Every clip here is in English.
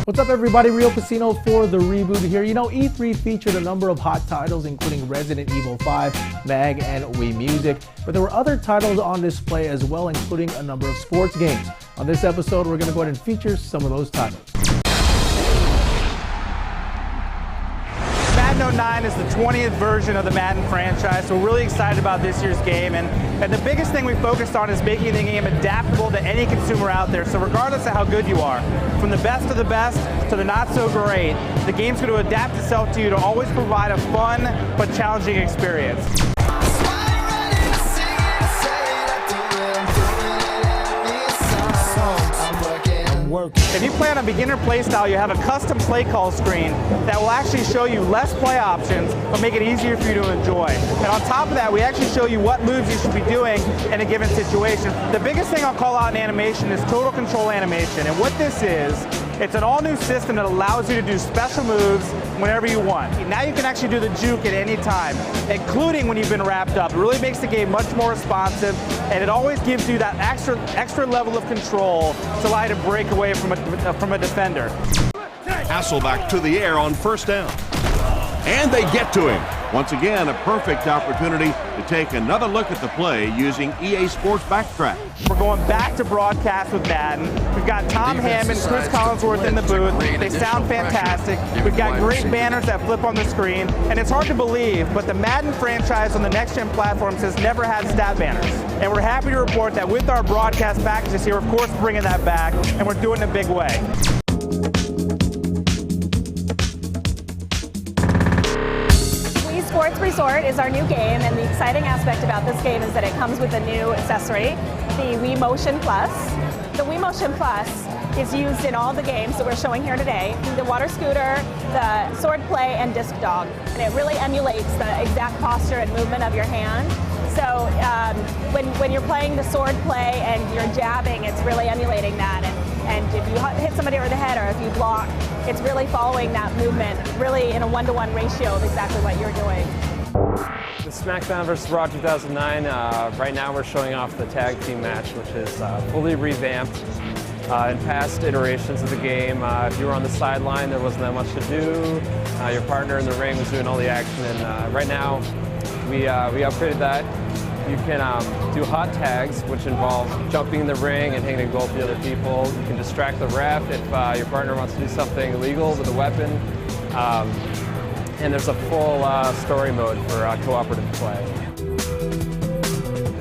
What's up, everybody? Rio Pesino for the Reboot here. You know, E3 featured a number of hot titles, including Resident Evil 5, Mag, and Wii Music. But there were other titles on display as well, including a number of sports games. On this episode, we're going to go ahead and feature some of those titles. Madden 09 is the 20th version of the Madden franchise, so we're really excited about this year's game. And the biggest thing we focused on is making the game adaptable to any consumer out there. So regardless of how good you are, from the best of the best to the not so great, the game's going to adapt itself to you to always provide a fun but challenging experience. If you play on a beginner playstyle, you have a custom play call screen that will actually show you less play options, but make it easier for you to enjoy. And on top of that, we actually show you what moves you should be doing in a given situation. The biggest thing I'll call out in animation is total control animation. And what this is, it's an all-new system that allows you to do special moves whenever you want. Now you can actually do the juke at any time, including when you've been wrapped up. It really makes the game much more responsive, and it always gives you that extra level of control to allow you to break away from a defender. Hasselback to the air on first down. And they get to him. Once again, a perfect opportunity to take another look at the play using EA Sports Backtrack. We're going back to broadcast with Madden. We've got Tom Hammond, Chris Collinsworth in the booth. They sound fantastic. We've got great banners that flip on the screen. And it's hard to believe, but the Madden franchise on the next-gen platforms has never had stat banners. And we're happy to report that with our broadcast packages here, of course, bringing that back, and we're doing it in a big way. Wii Sports Resort is our new game, and the exciting aspect about this game is that it comes with a new accessory, the Wii Motion Plus. The Wii Motion Plus is used in all the games that we're showing here today, the water scooter, the sword play, and disc dog. And it really emulates the exact posture and movement of your hand. So when you're playing the sword play and you're jabbing, it's really emulating that. And if you hit somebody over the head or if you block, it's really following that movement, really in a one-to-one ratio of exactly what you're doing. The Smackdown vs. Raw 2009, right now we're showing off the tag team match, which is fully revamped. In past iterations of the game, if you were on the sideline, there wasn't that much to do. Your partner in the ring was doing all the action, and right now we upgraded that. You can do hot tags, which involve jumping in the ring and hitting a goal for the other people. You can distract the ref if your partner wants to do something illegal with a weapon. And there's a full story mode for cooperative play.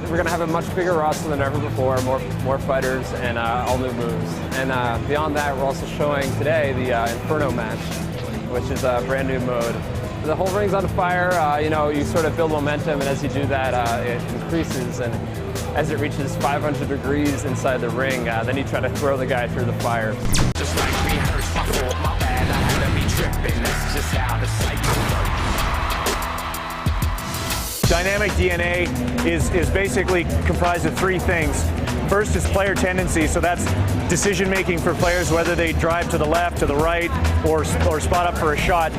We're going to have a much bigger roster than ever before, more fighters, and all new moves. And beyond that, we're also showing today the Inferno match, which is a brand new mode. The whole ring's on fire. You know, you sort of build momentum, and as you do that, it increases. And as it reaches 500 degrees inside the ring, then you try to throw the guy through the fire. Just like rehearsed, my fault, my bad, I had to be tripping. That's just how the cycle works. Dynamic DNA is basically comprised of three things. First is player tendency, so that's decision making for players, whether they drive to the left, to the right, or spot up for a shot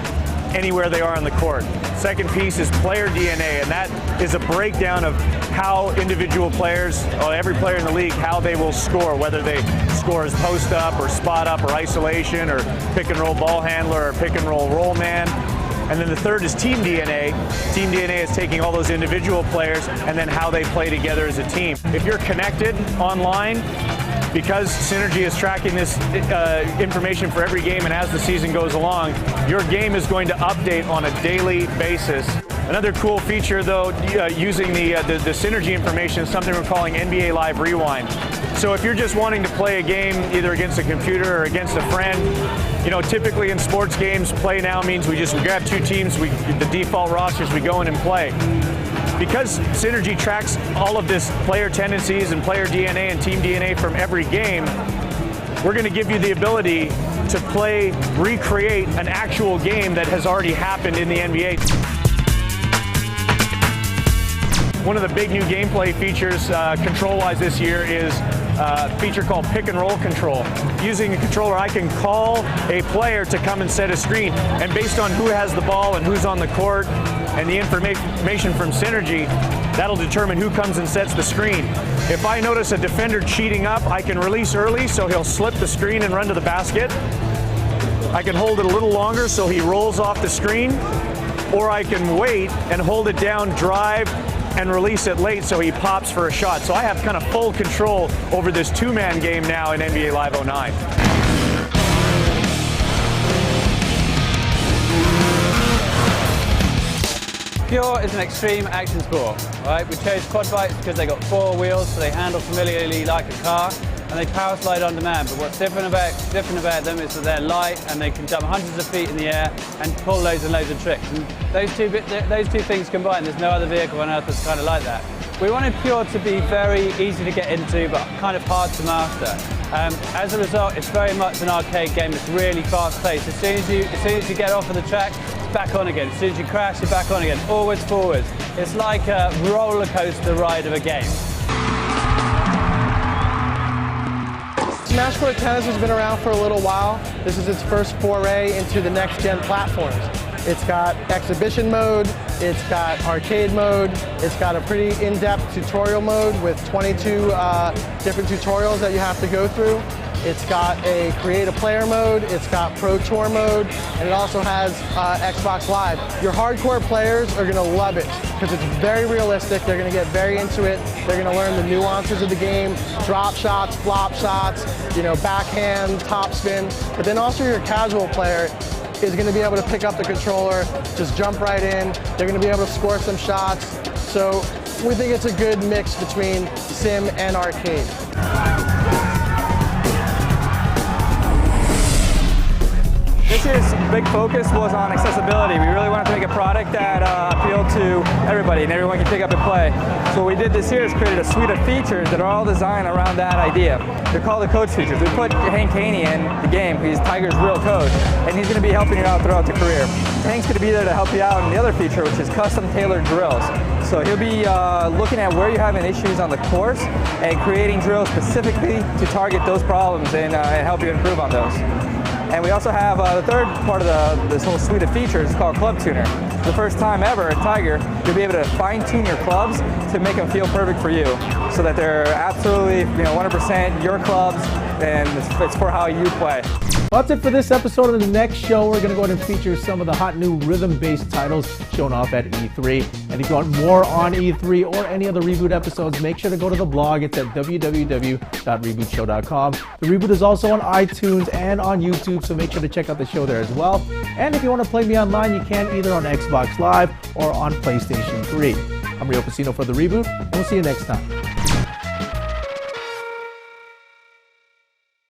anywhere they are on the court. Second piece is player DNA, and that is a breakdown of how individual players, or every player in the league, how they will score, whether they score as post up or spot up or isolation or pick and roll ball handler or pick and roll man. And then the third is team DNA. Team DNA is taking all those individual players and then how they play together as a team. If you're connected online, because Synergy is tracking this information for every game, and as the season goes along, your game is going to update on a daily basis. Another cool feature, though, using the Synergy information is something we're calling NBA Live Rewind. So if you're just wanting to play a game either against a computer or against a friend, you know, typically in sports games, play now means we grab two teams, the default rosters, we go in and play. Because Synergy tracks all of this player tendencies and player DNA and team DNA from every game, we're going to give you the ability to recreate an actual game that has already happened in the NBA. One of the big new gameplay features control-wise this year is a feature called pick and roll control. Using a controller, I can call a player to come and set a screen, and based on who has the ball and who's on the court and the information from Synergy, that'll determine who comes and sets the screen. If I notice a defender cheating up, I can release early so he'll slip the screen and run to the basket. I can hold it a little longer so he rolls off the screen, or I can wait and hold it down, drive, and release it late so he pops for a shot. So I have kind of full control over this two-man game now in NBA Live 09. Pure is an extreme action sport, right? We chose quad bikes because they got 4 wheels, so they handle familiarly like a car, and they power slide on demand. But what's different about them is that they're light and they can jump hundreds of feet in the air and pull loads and loads of tricks. And those two things combined, there's no other vehicle on earth that's kind of like that. We wanted Pure to be very easy to get into, but kind of hard to master. As a result, it's very much an arcade game. It's really fast-paced. As soon as you get off of the track, it's back on again. As soon as you crash, you're back on again. Forwards, forwards. It's like a roller coaster ride of a game. Smash Court Tennis has been around for a little while. This is its first foray into the next-gen platforms. It's got exhibition mode, it's got arcade mode, it's got a pretty in-depth tutorial mode with 22 different tutorials that you have to go through. It's got a create a player mode, it's got Pro Tour mode, and it also has Xbox Live. Your hardcore players are going to love it because it's very realistic. They're going to get very into it. They're going to learn the nuances of the game, drop shots, flop shots, backhand, topspin. But then also your casual player is going to be able to pick up the controller, just jump right in. They're going to be able to score some shots. So we think it's a good mix between sim and arcade. This year's big focus was on accessibility. We really wanted to make a product that appealed to everybody and everyone can pick up and play. So what we did this year is created a suite of features that are all designed around that idea. They're called the coach features. We put Hank Haney in the game. He's Tiger's real coach, and he's going to be helping you out throughout the career. Hank's going to be there to help you out in the other feature, which is custom tailored drills. So he'll be looking at where you're having issues on the course and creating drills specifically to target those problems and help you improve on those. And we also have the third part of this whole suite of features is called Club Tuner. For the first time ever at Tiger, you'll be able to fine-tune your clubs to make them feel perfect for you, so that they're absolutely 100% your clubs, and it's for how you play. Well, that's it for this episode. In the next show, we're going to go ahead and feature some of the hot new rhythm-based titles shown off at E3. And if you want more on E3 or any other Reboot episodes, make sure to go to the blog. It's at www.rebootshow.com. The Reboot is also on iTunes and on YouTube, so make sure to check out the show there as well. And if you want to play me online, you can either on Xbox Live or on PlayStation 3. I'm Rio Pesino for The Reboot, and we'll see you next time.